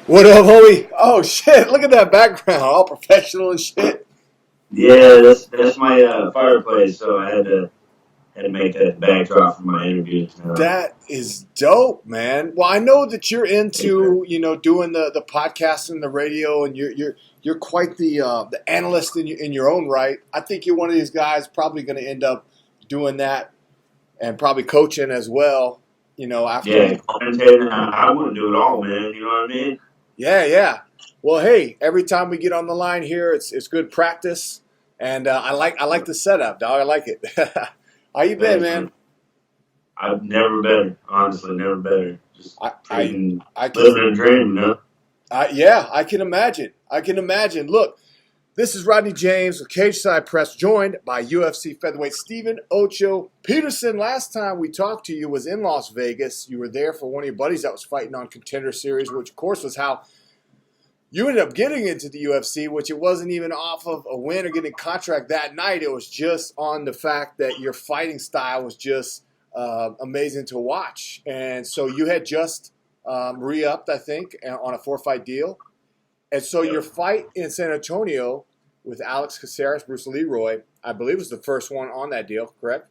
What up, homie? Oh shit! Look at that background, all professional and shit. Yeah, that's my fireplace. So I had to make that backdrop for my interview. That is dope, man. Well, I know that you're into doing the podcast and the radio, and you're quite the analyst in your own right. I think you're one of these guys probably going to end up doing that and probably coaching as well. After Yeah, you. commentating. I wouldn't do it all, man. You know what I mean? Yeah, yeah. Well, hey, every time we get on the line here, it's good practice, and I like the setup, dog. I like it. How you been, Thanks, man? man. I've never better. Honestly, never better. Just I I freaking I can living a dream, you know? yeah, I can imagine. I can imagine. Look, this is Rodney James with Cage Side Press, joined by UFC Featherweight Steven Ocho Peterson. Last time we talked to you was in Las Vegas. You were there for one of your buddies that was fighting on Contender Series, which of course was how you ended up getting into the UFC, which it wasn't even off of a win or getting a contract that night. It was just on the fact that your fighting style was just amazing to watch. And so you had just re-upped, I think, on a 4-fight deal. And so your Yep. fight in San Antonio with Alex Caceres, Bruce Leroy, I believe was the first one on that deal, correct?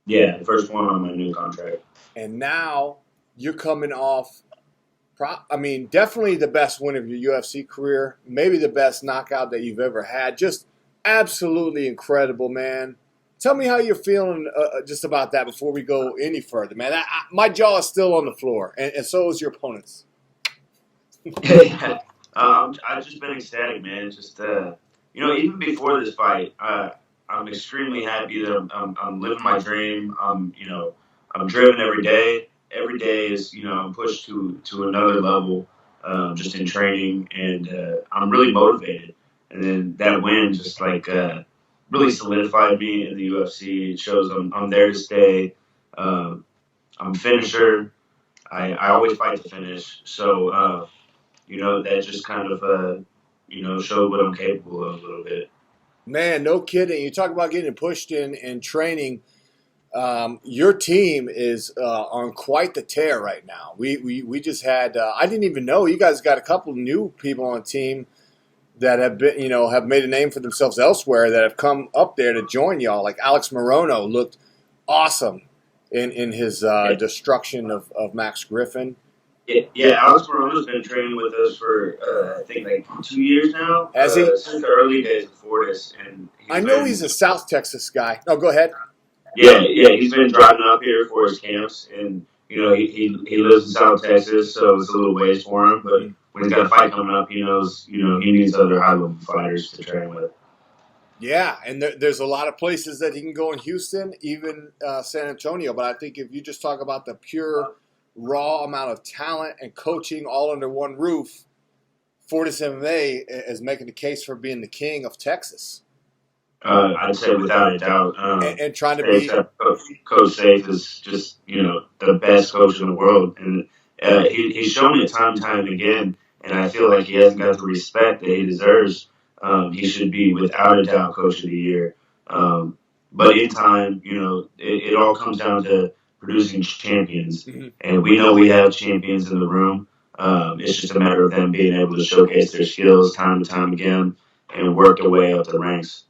Yeah, the first one on my new contract. And now you're coming off definitely the best win of your UFC career. Maybe the best knockout that you've ever had. Just absolutely incredible, man. Tell me how you're feeling just about that before we go any further, man. My jaw is still on the floor, and so is your opponent's. Yeah. I've just been ecstatic, man. Just even before this fight, I'm extremely happy that I'm living my dream. I'm driven every day. Every day is, I'm pushed to another level, just in training, and I'm really motivated. And then that win just really solidified me in the UFC. It shows I'm there to stay. Um, I'm a finisher. I always fight to finish. So. That just kind of, showed what I'm capable of a little bit. Man, no kidding. You talk about getting pushed in training. Your team is on quite the tear right now. We just had I didn't even know you guys got a couple of new people on the team that have been have made a name for themselves elsewhere that have come up there to join y'all. Like Alex Morono looked awesome in his Yeah, destruction of Max Griffin. yeah. Alex Morono's been training with us for I think like 2 years now, Has he? since the early days of Fortis, and I he's know been he's a South Texas guy. Oh, go ahead. yeah he's been driving up here for his camps, and he lives in South Texas, so it's a little ways for him. But when he's got a fight coming up, he knows he needs other high level fighters to train with. Yeah, and there's a lot of places that he can go in Houston, even San Antonio. But I think if you just talk about the pure, raw amount of talent and coaching all under one roof, Fortis MMA is making the case for being the king of Texas I'd say without a doubt. and trying to be. Except Coach Safe is just the best coach in the world, and he's shown it time and time again. And I feel like he hasn't got the respect that he deserves. He should be without a doubt Coach of the Year. But in time, it all comes down to producing champions, Mhm. and we know we have champions in the room. It's just a matter of them being able to showcase their skills time and time again and work their way up the ranks.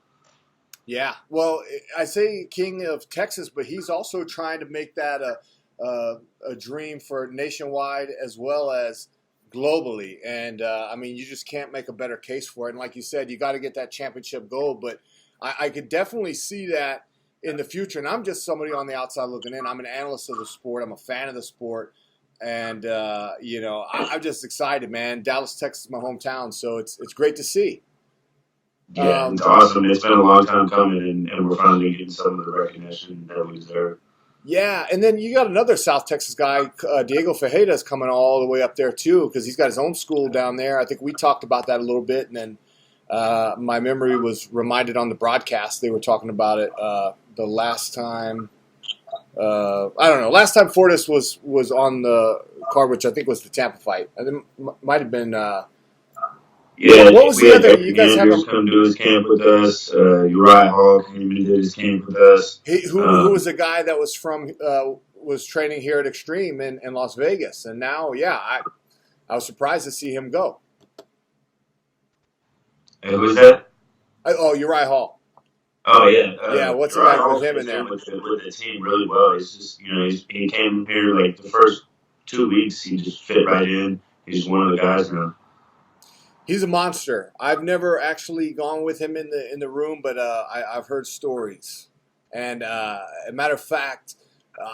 Yeah, well, I say king of Texas, but he's also trying to make that a dream for nationwide as well as globally. And you just can't make a better case for it. And like you said, you got to get that championship gold. But I could definitely see that in the future. And I'm just somebody on the outside looking in. I'm an analyst of the sport. I'm a fan of the sport. And I'm just excited, man. Dallas, Texas, is my hometown, so it's great to see. Yeah, it's awesome. It's been a long time coming, and we're finally getting some of the recognition that we deserve. Yeah, and then you got another South Texas guy, Diego Fajeda, is coming all the way up there too because he's got his own school down there. I think we talked about that a little bit, and then my memory was reminded on the broadcast. They were talking about it the last time. I don't know. Last time Fortis was on the card, which I think was the Tampa fight. I think might have been. Yeah, What was we the had other? You Jeffrey guys have Andrews come do his camp with us. Uriah Hall came and did his camp with us. who was the guy that was from was training here at Extreme in Las Vegas, and now I was surprised to see him go. And who was that? Uriah Hall. Oh yeah, Yeah, what's it Uriah like with Hall's him in there? with the team really well. He's just he came here like the first 2 weeks. He just fit right in. He's one of the guys now. He's a monster. I've never actually gone with him in the room, but I've heard stories. And a matter of fact,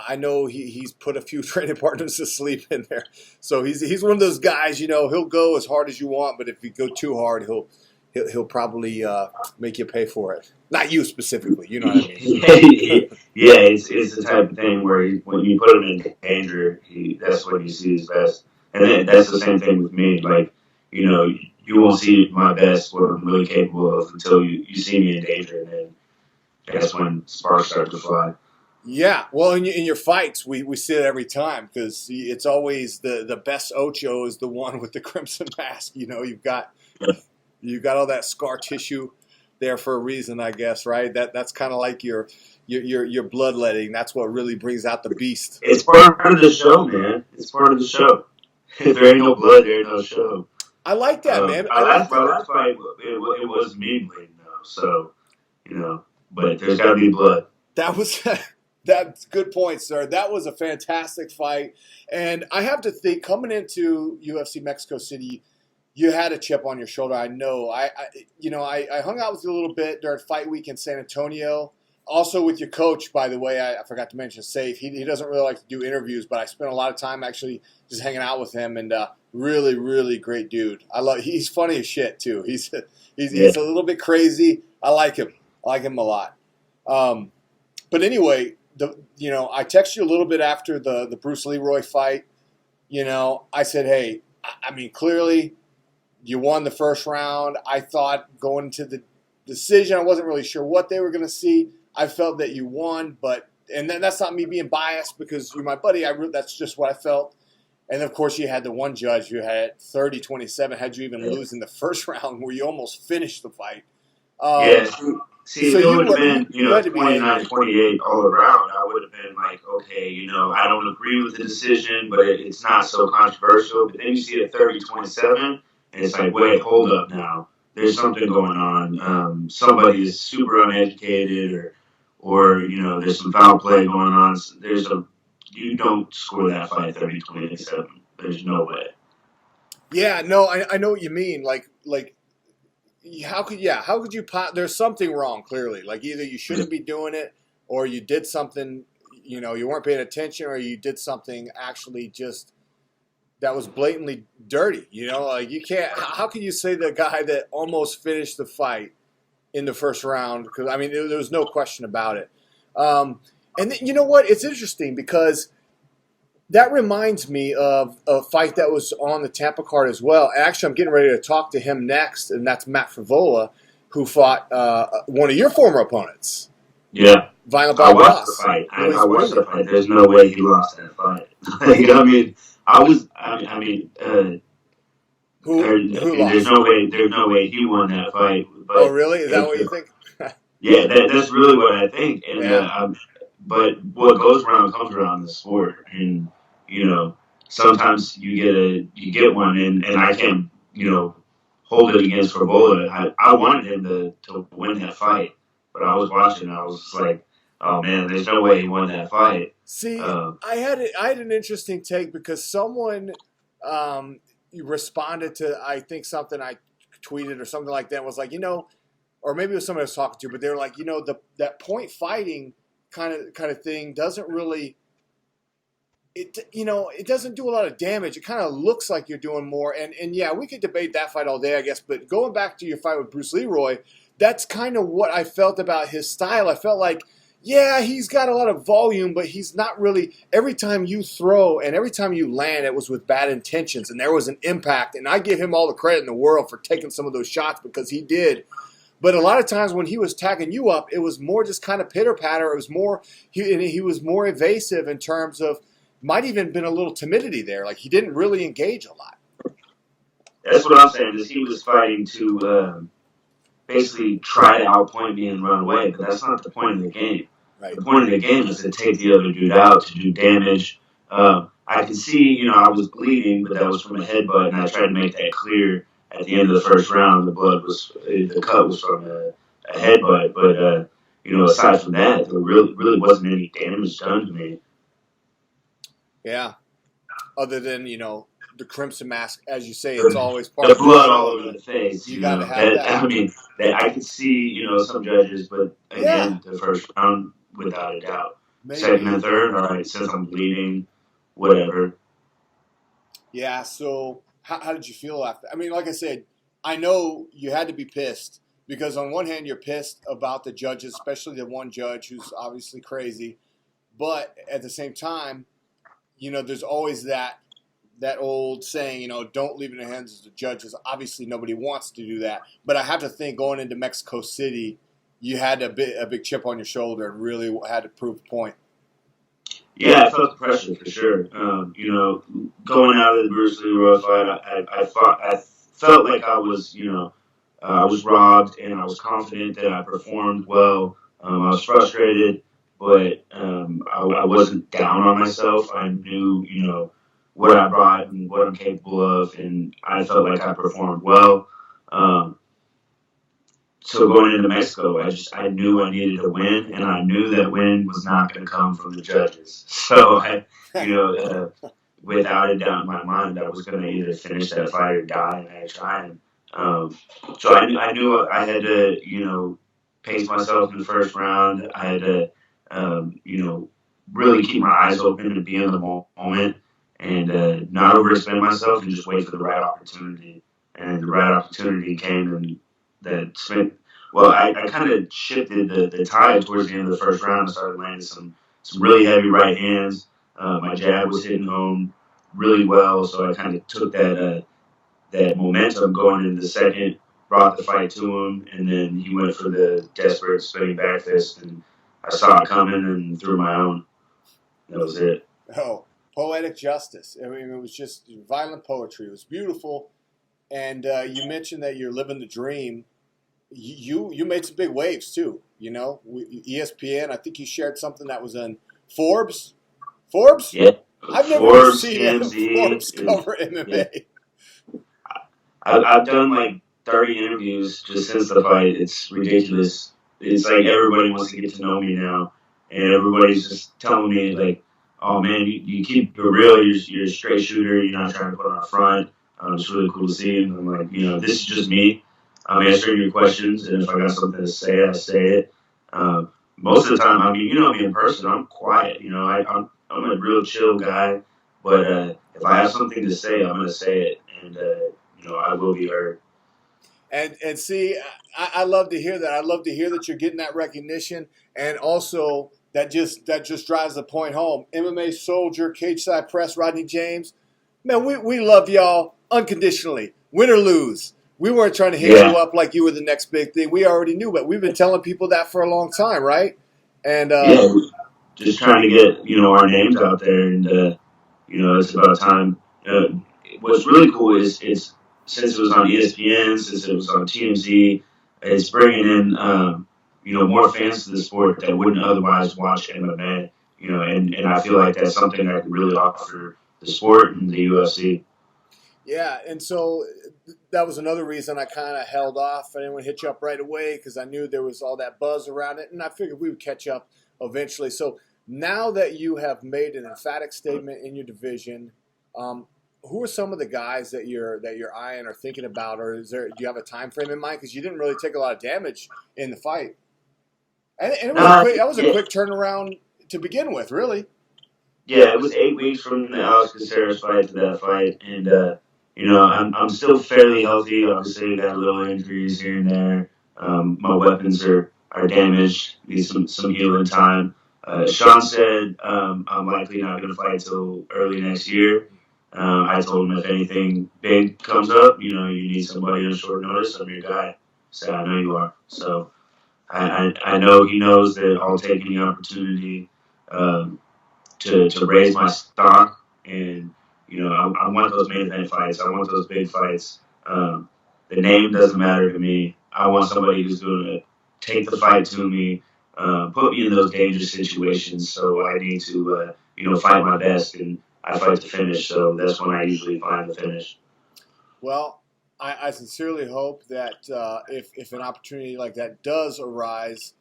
I know he's put a few training partners to sleep in there. So he's one of those guys. He'll go as hard as you want, but if you go too hard, he'll probably make you pay for it. Not you specifically. You know what I mean? Yeah, it's the type of thing where when you put him in danger, that's when you see his best. And then that's the same thing with me. Like, you won't see my best, what I'm really capable of, until you see me in danger, and then that's when sparks start to fly. Yeah, well, in your fights, we see it every time because it's always the best Ocho is the one with the crimson mask. You've got all that scar tissue there for a reason, I guess, right? That's kind of like your bloodletting. That's what really brings out the beast. It's part of the show, man. It's part of the show. If there ain't no blood, there ain't no show. I like that, man. My last fight, it was me bleeding, though. So, but there's got to be blood. That's good point, sir. That was a fantastic fight. And I have to think, coming into UFC Mexico City, you had a chip on your shoulder. I know. I hung out with you a little bit during fight week in San Antonio. Also with your coach, by the way, I forgot to mention Safe. He doesn't really like to do interviews, but I spent a lot of time actually just hanging out with him, and really, really great dude. He's funny as shit too. He's a little bit crazy. I like him. I like him a lot. But anyway, I texted you a little bit after the Bruce Leroy fight. I said, hey, I mean, clearly you won the first round. I thought going into the decision, I wasn't really sure what they were going to see. I felt that you won, and then that's not me being biased because you're my buddy. That's just what I felt. And of course, you had the one judge who had 30-27. Had you even lose in the first round, where you almost finished the fight. See, so if it would have been, 29-28 all around, I would have been like, okay, I don't agree with the decision, but it's not so controversial. But then you see it 30-27, and it's like, wait, hold up now. There's something going on. Somebody is super uneducated, or there's some foul play going on. You don't score that fight 30-27. There's no way. Yeah, no, I know what you mean. Like. How could you? There's something wrong, clearly. Like either you shouldn't be doing it, or you did something, you weren't paying attention, or you did something actually just that was blatantly dirty. Like you can't. How can you say the guy that almost finished the fight in the first round? Because I mean, there was no question about it. And then, you know what? It's interesting because that reminds me of a fight that was on the Tampa card as well. Actually, I'm getting ready to talk to him next, and that's Matt Favola, who fought one of your former opponents. Yeah. Violent I watched the fight. I watched the fight. There's no way he lost that fight. You know what I mean? Who lost? There's no way he won that fight. But really? Is that what you think? Yeah, that's really what I think. And but what goes around comes around in the sport, and sometimes you get one, and I can't hold it against Favola. I wanted him to win that fight, but I was watching, and I was just like, oh man, there's no way he won that fight. See, I had an interesting take because someone responded to I think something I tweeted or something like that, was like, or maybe it was somebody I was talking to, but they were like, that point fighting kind of thing doesn't really it doesn't do a lot of damage. It kind of looks like you're doing more, and yeah, we could debate that fight all day, I guess, but going back to your fight with Bruce Leroy, that's kind of what I felt about his style. I felt like, yeah, he's got a lot of volume, but he's not really. Every time you throw and every time you land, it was with bad intentions, and there was an impact, and I give him all the credit in the world for taking some of those shots because he did. But a lot of times when he was tagging you up, it was more just kind of pitter-patter. It was more, he was more evasive in terms of, might even been a little timidity there. Like he didn't really engage a lot. That's what I'm saying, is he was fighting to basically try to outpoint me and run away, but that's not the point of the game. Right. The point of the game is to take the other dude out, to do damage. I I could see, I was bleeding, but that was from a headbutt, and I tried to make that clear at the end of the first round. The cut was from a headbutt, but aside from that, there really wasn't any damage done to me. Yeah. Other than the crimson mask, as you say, it's always part The of the blood show. all over the face. You got to have that. I mean, that I could see, some judges, but again, Yeah. the first round, without a doubt. Maybe. Second and third, all right, since I'm bleeding, whatever. Yeah. So how did you feel after? I mean, like I said, I know you had to be pissed because on one hand you're pissed about the judges, especially the one judge who's obviously crazy, but at the same time, there's always that old saying, don't leave it in the hands of the judges. Obviously, nobody wants to do that, but I have to think going into Mexico City, you had a big chip on your shoulder and really had to prove a point. Yeah, I felt the pressure for sure. Going out of the Bruce Lee Royal fight, I felt like I was robbed, and I was confident that I performed well. I was frustrated, but I wasn't down on myself. I knew, what I brought and what I'm capable of, and I felt like I performed well. Um, so going into Mexico, I knew I needed to win, and I knew that win was not going to come from the judges. So without a doubt in my mind, I was going to either finish that fight or die, and I had tried. So I knew I had to pace myself in the first round. I had to really keep my eyes open and be in the moment, and not overextend myself and just wait for the right opportunity. And the right opportunity came, and that spent. Well, I kind of shifted the tide towards the end of the first round. I started landing some really heavy right hands. My jab was hitting home really well, so I kind of took that momentum going into the second, brought the fight to him, and then he went for the desperate spinning back fist, and I saw it coming and threw my own. That was it. Oh, poetic justice. I mean, it was just violent poetry. It was beautiful. And you mentioned that you're living the dream. You made some big waves too. ESPN. I think you shared something that was in Forbes. Forbes? Yeah. I've never Forbes, seen TMZ, Forbes cover MMA. Yeah. I've done like 30 interviews just since the fight. It's ridiculous. It's like everybody wants to get to know me now, and everybody's just telling me like, "Oh man, you keep it real. You're a straight shooter. You're not trying to put on a front. It's really cool to see." And I'm like, this is just me. I'm answering your questions, and if I got something to say, I say it. Most of the time, I mean, me in person, I'm quiet. I'm a real chill guy, but if I have something to say, I'm gonna say it, and I will be heard. And see, I love to hear that. I love to hear that you're getting that recognition, and also that just drives the point home. MMA Soldier, Cage Side Press, Rodney James, man, we love y'all unconditionally, win or lose. We weren't trying to hit you up like you were the next big thing. We already knew, but we've been telling people that for a long time, right? And just trying to get our names out there, and it's about time. What's really cool is since it was on ESPN, since it was on TMZ, it's bringing in more fans to the sport that wouldn't otherwise watch MMA. And I feel like that's something I could really offer the sport and the UFC. Yeah, and so that was another reason I kind of held off. I didn't want to hit you up right away because I knew there was all that buzz around it, and I figured we would catch up eventually. So now that you have made an emphatic statement in your division, who are some of the guys that you're eyeing or thinking about, or do you have a time frame in mind? Because you didn't really take a lot of damage in the fight, and it was a quick turnaround to begin with, really. Yeah, it was 8 weeks from the Alex Caceres fight to that fight, and I'm still fairly healthy. Obviously, got a little injuries here and there. My weapons are damaged. Need some healing time. Sean said I'm likely not going to fight till early next year. I told him if anything big comes up, you need somebody on short notice. I'm your guy. So I know you are. So I know he knows that I'll take any opportunity to raise my stock, and I want those main event fights. I want those big fights. The name doesn't matter to me. I want somebody who's going to take the fight to me, put me in those dangerous situations. So I need to fight my best, and I fight to finish. So that's when I usually find the finish. Well, I sincerely hope that if an opportunity like that does arise,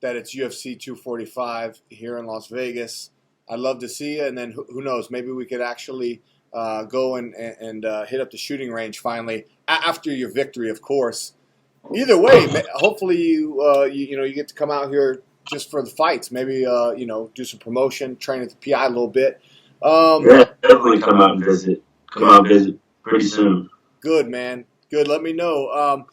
that it's UFC 245 here in Las Vegas. I'd love to see you, and then who knows? Maybe we could actually go and hit up the shooting range finally after your victory, of course. Either way, hopefully you get to come out here just for the fights. Maybe do some promotion, train at the PI a little bit. Yeah, definitely come out and visit. Come out and visit pretty soon. Good, man. Good. Let me know.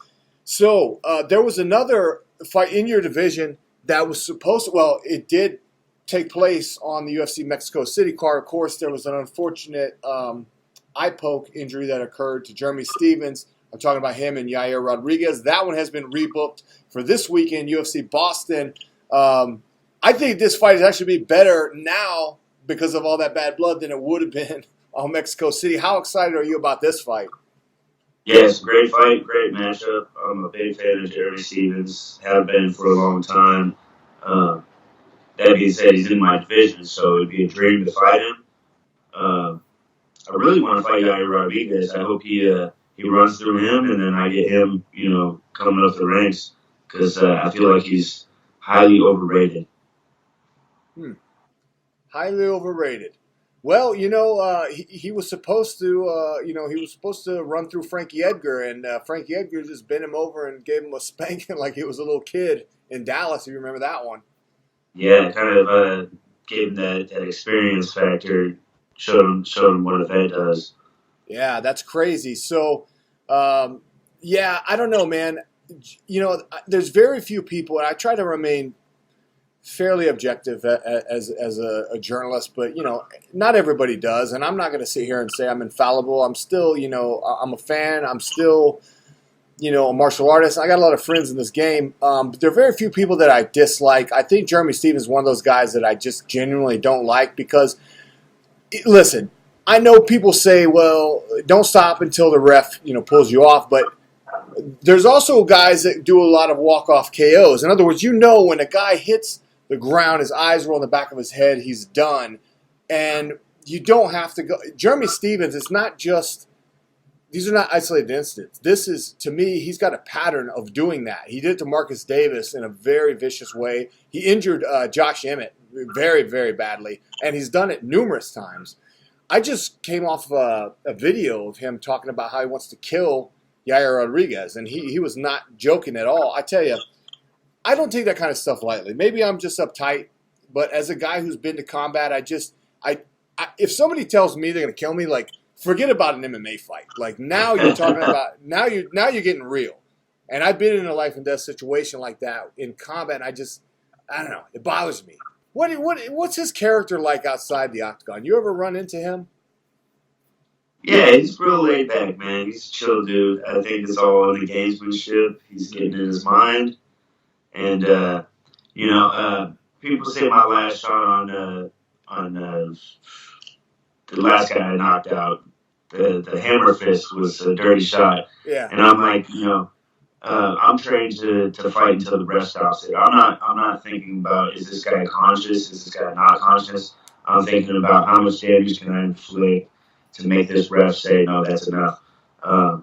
So there was another fight in your division that was supposed to. Well, it did take place on the UFC Mexico City card. Of course, there was an unfortunate eye poke injury that occurred to Jeremy Stephens. I'm talking about him and Yair Rodriguez. That one has been rebooked for this weekend, UFC Boston. I think this fight is actually be better now because of all that bad blood than it would have been on Mexico City. How excited are you about this fight? Yes, great fight, great matchup. I'm a big fan of Jeremy Stephens. Have been for a long time. That being said, he's in my division, so it'd be a dream to fight him. I really want to fight Yair Rodriguez. I hope he runs through him, and then I get him, coming up the ranks, because I feel like he's highly overrated. Highly overrated. Well, he was supposed to, run through Frankie Edgar, and Frankie Edgar just bent him over and gave him a spanking like he was a little kid in Dallas. If you remember that one. Yeah, kind of gave him that experience factor. Showed him what a vet does. Yeah, that's crazy. So, I don't know, man. There's very few people, and I try to remain fairly objective as a journalist, but not everybody does, and I'm not going to sit here and say I'm infallible. I'm still, I'm a fan. I'm still, a martial artist. I got a lot of friends in this game, but there are very few people that I dislike. I think Jeremy Stephens is one of those guys that I just genuinely don't like because, listen, I know people say, well, don't stop until the ref, pulls you off, but there's also guys that do a lot of walk-off KOs. In other words, when a guy hits the ground, his eyes roll in the back of his head, he's done. And you don't have to go. Jeremy Stephens, it's not just, these are not isolated incidents. This is, to me, he's got a pattern of doing that. He did it to Marcus Davis in a very vicious way. He injured Josh Emmett very, very badly, and he's done it numerous times. I just came off a video of him talking about how he wants to kill Yair Rodriguez, and he was not joking at all. I tell you, I don't take that kind of stuff lightly. Maybe I'm just uptight, but as a guy who's been to combat, if somebody tells me they're going to kill me, like, forget about an MMA fight. Like, now you're talking about now you're getting real. And I've been in a life and death situation like that in combat. And I don't know. It bothers me. What's his character like outside the octagon? You ever run into him? Yeah, he's real laid back, man. He's a chill dude. I think it's all in the gamesmanship. He's getting in his mind. And, people say my last shot on the last guy I knocked out, the hammer fist was a dirty shot. Yeah. And I'm like, I'm trained to fight until the breath stops it. I'm not thinking about, is this guy conscious? Is this guy not conscious? I'm thinking about how much damage can I inflict to make this ref say, no, that's enough. I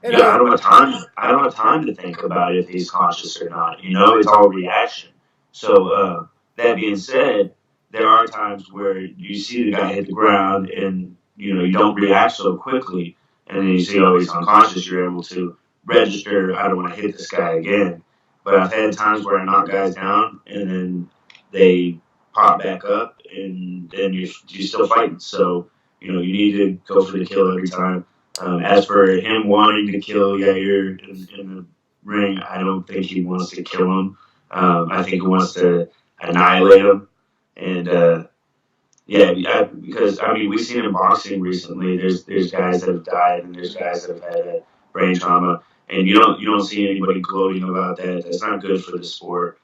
don't have time. I don't have time to think about if he's conscious or not. It's all reaction. So that being said, there are times where you see the guy hit the ground and you don't react so quickly, and then you see, oh, he's unconscious. You're able to register, I don't want to hit this guy again. But I've had times where I knock guys down and then they pop back up, and then you're still fighting. So you need to go for the kill every time. As for him wanting to kill Yair in the ring, I don't think he wants to kill him. I think he wants to annihilate him. And because we've seen in boxing recently, there's guys that have died and there's guys that have had brain trauma, and you don't see anybody gloating about that. That's not good for the sport.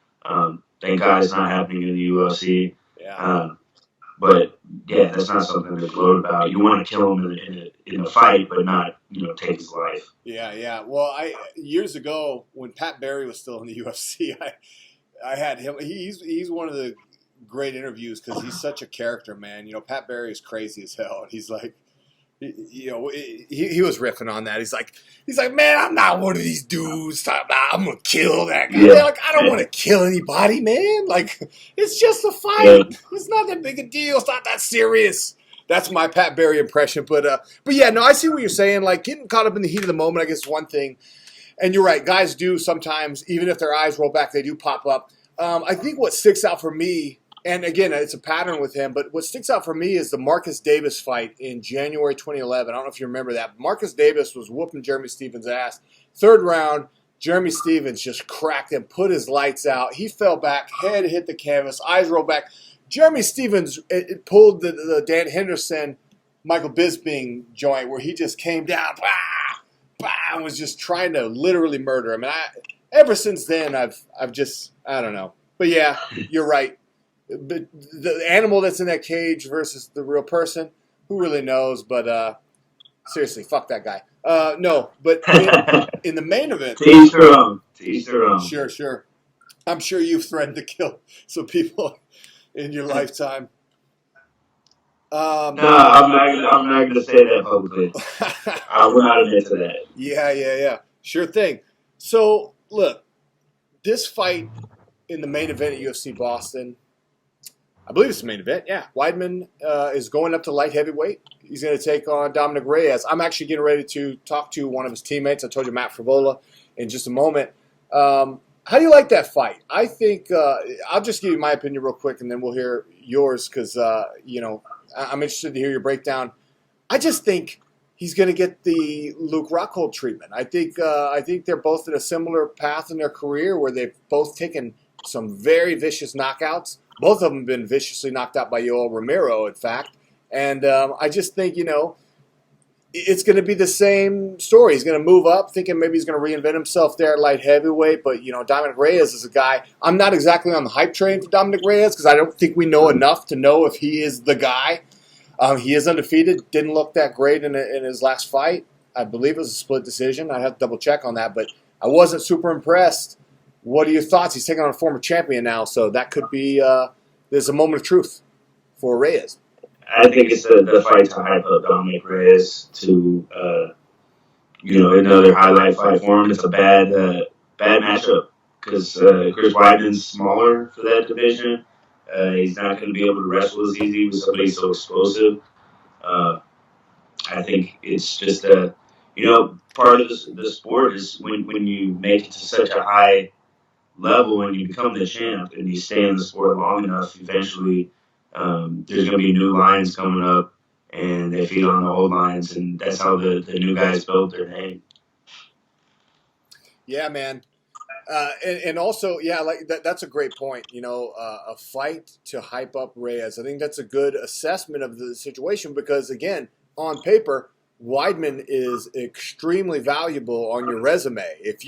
Thank God it's not happening in the UFC. Yeah. But yeah, that's not something to gloat about. You want to kill him in a fight, but not take his life. Yeah. Well, years ago when Pat Barry was still in the UFC, I had him. He's one of the great interviews because he's such a character, man. You know, Pat Barry is crazy as hell. He's like, you know, he was riffing on that. He's like, man, I'm not one of these dudes talking about I'm gonna kill that guy. Yeah. Like, I don't want to kill anybody, man. Like, it's just a fight. Yeah. It's not that big a deal. It's not that serious. That's my Pat Barry impression. But yeah, no, I see what you're saying. Like, getting caught up in the heat of the moment, I guess, is one thing. And you're right. Guys do sometimes, even if their eyes roll back, they do pop up. I think what sticks out for me, and again, it's a pattern with him, but what sticks out for me is the Marcus Davis fight in January 2011. I don't know if you remember that. Marcus Davis was whooping Jeremy Stevens' ass. Third round, Jeremy Stevens just cracked him, put his lights out. He fell back, head hit the canvas, eyes rolled back. Jeremy Stevens it pulled the Dan Henderson, Michael Bisping joint where he just came down, and was just trying to literally murder him. And ever since then, I've just, I don't know. But yeah, you're right. But the animal that's in that cage versus the real person, who really knows? But seriously, fuck that guy. No, but in the main event, To each their own. To each their own. Sure. I'm sure you've threatened to kill some people in your lifetime. No, I'm not gonna say that publicly. I will not admit to that. Yeah. Sure thing. So look, this fight in the main event at UFC Boston, I believe it's the main event. Yeah, Weidman is going up to light heavyweight. He's going to take on Dominic Reyes. I'm actually getting ready to talk to one of his teammates. I told you, Matt Frivola, in just a moment. How do you like that fight? I think I'll just give you my opinion real quick, and then we'll hear yours because I'm interested to hear your breakdown. I just think he's going to get the Luke Rockhold treatment. I think they're both in a similar path in their career where they've both taken some very vicious knockouts. Both of them have been viciously knocked out by Yoel Romero, in fact. And I just think, it's going to be the same story. He's going to move up, thinking maybe he's going to reinvent himself there at light heavyweight. But, Dominic Reyes is a guy. I'm not exactly on the hype train for Dominic Reyes because I don't think we know enough to know if he is the guy. He is undefeated. Didn't look that great in his last fight. I believe it was a split decision. I'd have to double check on that. But I wasn't super impressed. What are your thoughts? He's taking on a former champion now, so that could be there's a moment of truth for Reyes. I think it's the fight to hype up Dominic Reyes to, another highlight fight for him. It's a bad matchup because Chris Weidman's smaller for that division. He's not going to be able to wrestle as easy with somebody so explosive. I think it's just part of the sport is when you make it to such a high level and you become the champ and you stay in the sport long enough, eventually there's going to be new lines coming up and they feed on the old lines, and that's how the new guys build their name. Yeah, man. And also, yeah, like that's a great point. A fight to hype up Reyes. I think that's a good assessment of the situation because, again, on paper, Weidman is extremely valuable on your resume. If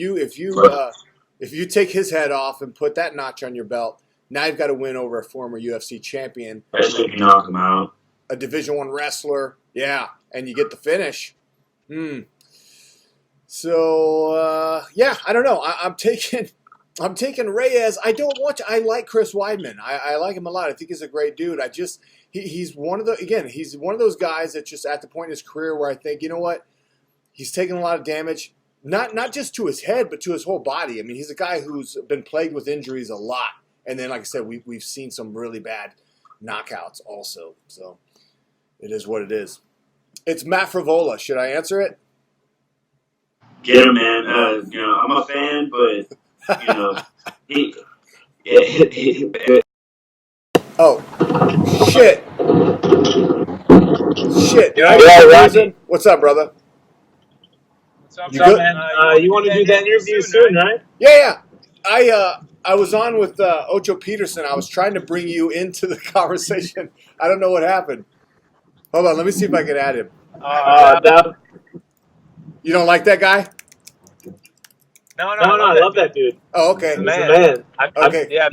you take his head off and put that notch on your belt, now you've got to win over a former UFC champion, especially if you knock him out, a Division I wrestler. Yeah, and you get the finish. So yeah, I don't know. I'm taking Reyes. I like Chris Weidman. I like him a lot. I think he's a great dude. He's one of those guys that's just at the point in his career where I think, you know what, he's taken a lot of damage. Not just to his head, but to his whole body. I mean, he's a guy who's been plagued with injuries a lot. And then, like I said, we've seen some really bad knockouts also. So it is what it is. It's Matt Frivola. Should I answer it? Get him, man. I'm a fan, but Oh, shit. What's up, brother? What's up, man? You want to do that interview soon, right? Yeah. I was on with Ocho Peterson. I was trying to bring you into the conversation. I don't know what happened. Hold on, let me see if I can add him. You don't like that guy? No, I love that dude. Oh, okay. He's a man. Okay. Yeah.